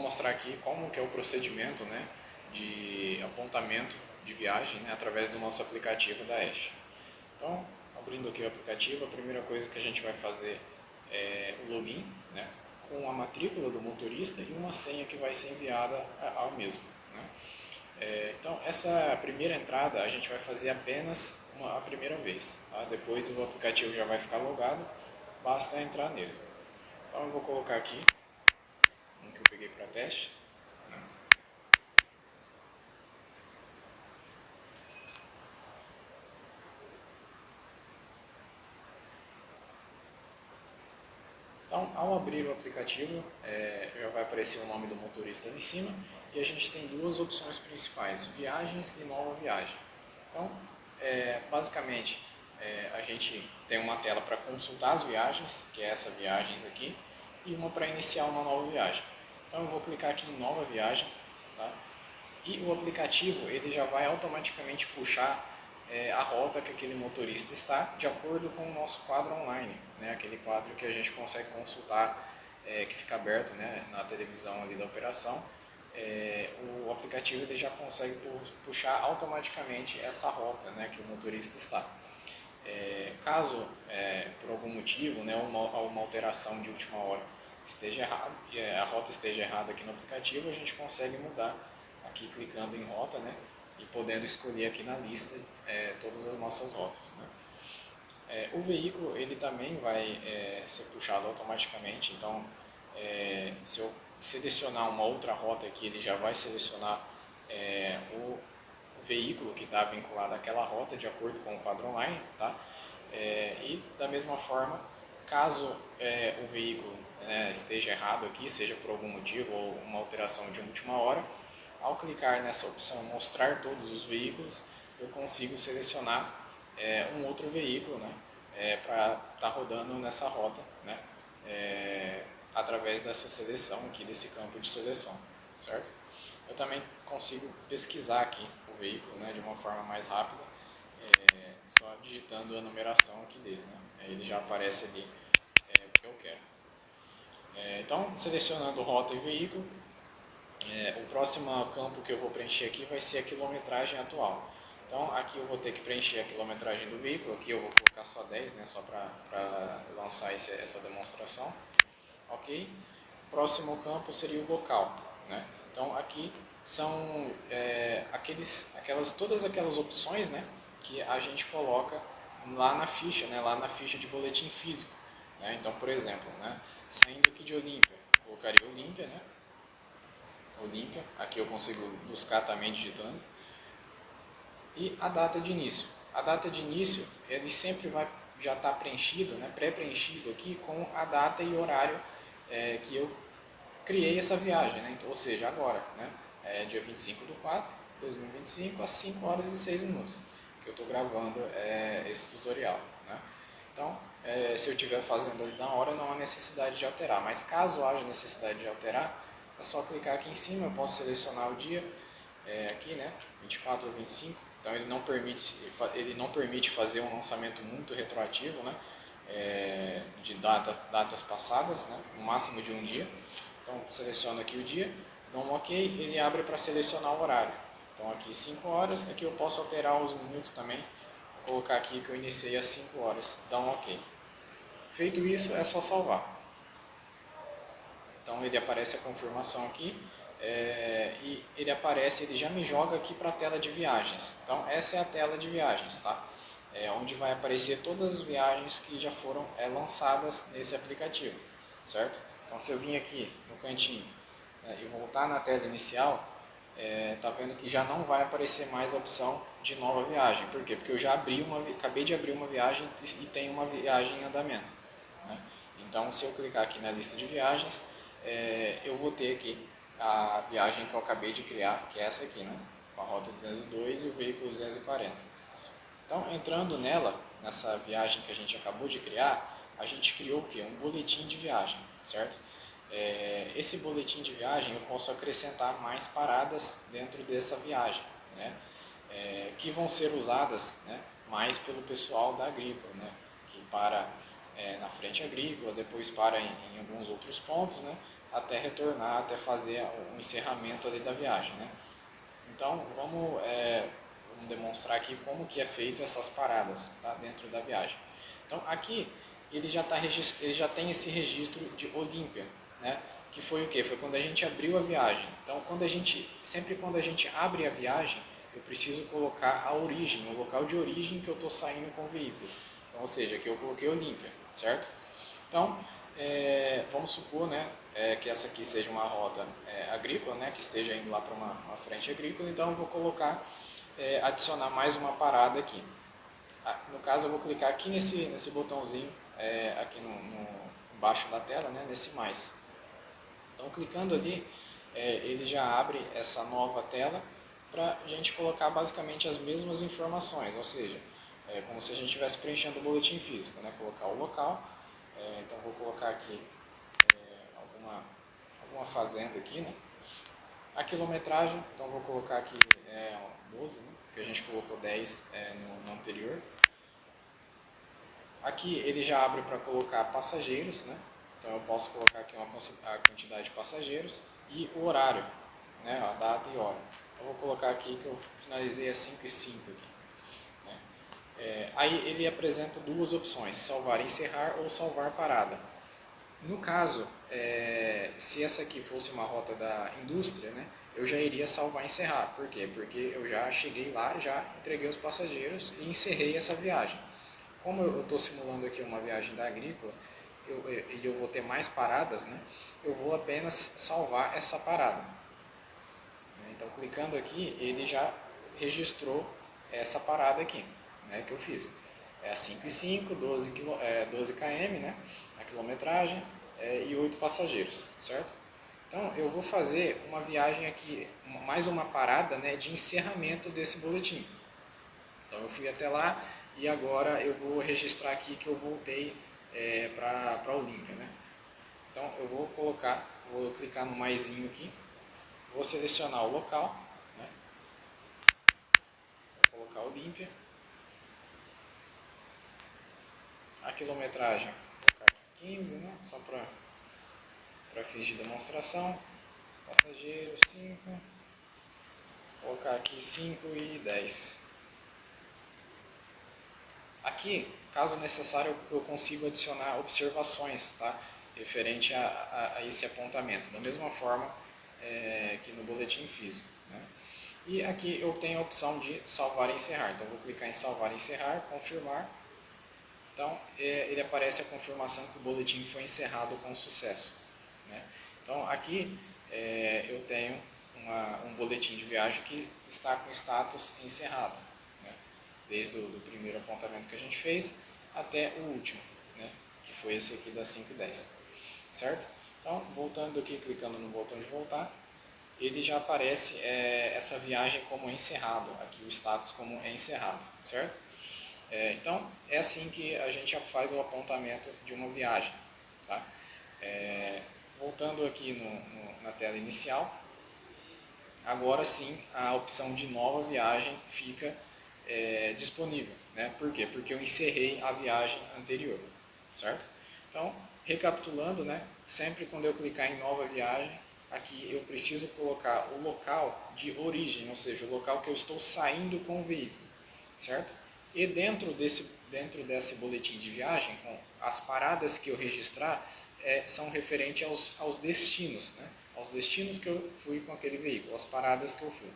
mostrar aqui como que é o procedimento, né, de apontamento de viagem, né, através do nosso aplicativo da Hash. Então, abrindo aqui o aplicativo, a primeira coisa que a gente vai fazer é o login, né, com a matrícula do motorista e uma senha que vai ser enviada ao mesmo, né. Então, essa primeira entrada a gente vai fazer apenas a primeira vez, tá? Depois o aplicativo já vai ficar logado, basta entrar nele. Então eu vou colocar aqui um que eu peguei para teste, né? Então, ao abrir o aplicativo, já vai aparecer o nome do motorista ali em cima e a gente tem duas opções principais, viagens e nova viagem. Então, basicamente, a gente tem uma tela para consultar as viagens, que é essa viagens aqui, e uma para iniciar uma nova viagem. Então, eu vou clicar aqui em nova viagem, tá? E o aplicativo ele já vai automaticamente puxar a rota que aquele motorista está, de acordo com o nosso quadro online, né? Aquele quadro que a gente consegue consultar, que fica aberto, né, na televisão ali da operação. O aplicativo ele já consegue puxar automaticamente essa rota, né, que o motorista está. Caso por algum motivo, né, uma alteração de última hora esteja errada, a rota esteja errada aqui no aplicativo, a gente consegue mudar aqui clicando em rota, né, e podendo escolher aqui na lista todas as nossas rotas, né. O veículo ele também vai ser puxado automaticamente, então se eu selecionar uma outra rota aqui, ele já vai selecionar o veículo que está vinculado àquela rota de acordo com o quadro online, tá? E da mesma forma, caso o veículo esteja errado aqui, seja por algum motivo ou uma alteração de última hora, ao clicar nessa opção mostrar todos os veículos, eu consigo selecionar um outro veículo, né, para estar rodando nessa rota, né, através dessa seleção aqui, desse campo de seleção, certo? Eu também consigo pesquisar aqui o veículo, né, de uma forma mais rápida, só digitando a numeração aqui dele, né? Ele já aparece ali o que eu quero. Então, selecionando rota e veículo, o próximo campo que eu vou preencher aqui vai ser a quilometragem atual. Então, aqui eu vou ter que preencher a quilometragem do veículo, aqui eu vou colocar só 10, né, só para lançar essa demonstração. Ok? Próximo campo seria o local, né? Então, aqui são todas aquelas opções, né, que a gente coloca lá na ficha, né, lá na ficha de boletim físico, né? Então, por exemplo, né, saindo aqui de Olímpia, colocaria Olímpia, né? Olímpia, aqui eu consigo buscar também digitando. E a data de início. A data de início, ele sempre vai já estar preenchido, né, pré-preenchido aqui com a data e horário que eu criei essa viagem, né? Então, ou seja, agora, né? Dia 25/4/2025, às 5 horas e 6 minutos, que eu estou gravando esse tutorial, né? Então, se eu estiver fazendo ali na hora, não há necessidade de alterar, mas caso haja necessidade de alterar, é só clicar aqui em cima, eu posso selecionar o dia, aqui, né, 24 ou 25, então ele não permite fazer um lançamento muito retroativo, né, de datas passadas, né, no máximo de um dia. Então, seleciono aqui o dia, dou um OK, ele abre para selecionar o horário. Então, aqui 5 horas, aqui eu posso alterar os minutos também, vou colocar aqui que eu iniciei às 5 horas, dá um OK. Feito isso, é só salvar. Então, ele aparece a confirmação aqui, e ele já me joga aqui para a tela de viagens. Então, essa é a tela de viagens, tá? Onde vai aparecer todas as viagens que já foram lançadas nesse aplicativo, certo? Então, se eu vim aqui no cantinho e voltar na tela inicial, tá vendo que já não vai aparecer mais a opção de nova viagem. Por quê? Porque eu já acabei de abrir uma viagem e tem uma viagem em andamento, né? Então, se eu clicar aqui na lista de viagens, eu vou ter aqui a viagem que eu acabei de criar, que é essa aqui, né? Com a rota 202 e o veículo 240. Então, entrando nessa viagem que a gente acabou de criar, a gente criou o quê? Um boletim de viagem, certo? Esse boletim de viagem eu posso acrescentar mais paradas dentro dessa viagem, né? Que vão ser usadas, né, mais pelo pessoal da agrícola, né? Que para na frente agrícola, depois para em alguns outros pontos, né? até retornar, até fazer o encerramento ali da viagem, né? Então, vamos demonstrar aqui como que é feito essas paradas, tá, dentro da viagem. Então, aqui ele já tem esse registro de Olímpia, né? Que foi o quê? Foi quando a gente abriu a viagem. Então, sempre quando a gente abre a viagem, eu preciso colocar a origem, o local de origem que eu estou saindo com o veículo. Então, ou seja, aqui eu coloquei Olímpia, certo? Então, vamos supor, né, que essa aqui seja uma rota agrícola, né, que esteja indo lá para uma frente agrícola, então eu vou colocar, adicionar mais uma parada aqui. No caso, eu vou clicar aqui nesse botãozinho, aqui embaixo da tela, né, nesse mais. Então, clicando ali, ele já abre essa nova tela para a gente colocar basicamente as mesmas informações, ou seja, como se a gente estivesse preenchendo o boletim físico, né? Colocar o local, então vou colocar aqui alguma fazenda aqui, né? A quilometragem, então vou colocar aqui 12, né? Porque a gente colocou 10 no anterior. Aqui ele já abre para colocar passageiros, né? Então eu posso colocar aqui a quantidade de passageiros e o horário, né? A data e hora. Eu vou colocar aqui que eu finalizei às 5h05 aqui, né? Aí ele apresenta duas opções, salvar e encerrar ou salvar parada. No caso, se essa aqui fosse uma rota da indústria, né, eu já iria salvar e encerrar. Por quê? Porque eu já cheguei lá, já entreguei os passageiros e encerrei essa viagem. Como eu estou simulando aqui uma viagem da agrícola e eu vou ter mais paradas, né, eu vou apenas salvar essa parada. Então, clicando aqui, ele já registrou essa parada aqui, né, que eu fiz. É a 5h05, 12 km, né, a quilometragem, e 8 passageiros, certo? Então, eu vou fazer uma viagem aqui, mais uma parada, né, de encerramento desse boletim. Então, eu fui até lá e agora eu vou registrar aqui que eu voltei para Olímpia, né? Então, vou clicar no maisinho aqui, vou selecionar o local, né? Vou colocar Olímpia. A quilometragem, vou colocar aqui 15, né? Só para fins de demonstração. Passageiros 5. Vou colocar aqui 5 e 10. Aqui, caso necessário, eu consigo adicionar observações, tá? Referente a esse apontamento, da mesma forma que no boletim físico, né? E aqui eu tenho a opção de salvar e encerrar, então vou clicar em salvar e encerrar, confirmar. Então, ele aparece a confirmação que o boletim foi encerrado com sucesso, né? Então, aqui eu tenho um boletim de viagem que está com status encerrado, né? Desde o primeiro apontamento que a gente fez até o último, né? Que foi esse aqui das 5h10, certo? Então, voltando aqui, clicando no botão de voltar, ele já aparece essa viagem como encerrado, aqui o status como encerrado, certo? Então, é assim que a gente faz o apontamento de uma viagem, tá? Voltando aqui na tela inicial, agora sim a opção de nova viagem fica disponível, né? Por quê? Porque eu encerrei a viagem anterior, certo? Então, recapitulando, né? Sempre quando eu clicar em nova viagem, aqui eu preciso colocar o local de origem, ou seja, o local que eu estou saindo com o veículo, certo? E dentro desse boletim de viagem, com as paradas que eu registrar, são referentes aos destinos, né? Aos destinos que eu fui com aquele veículo, as paradas que eu fui.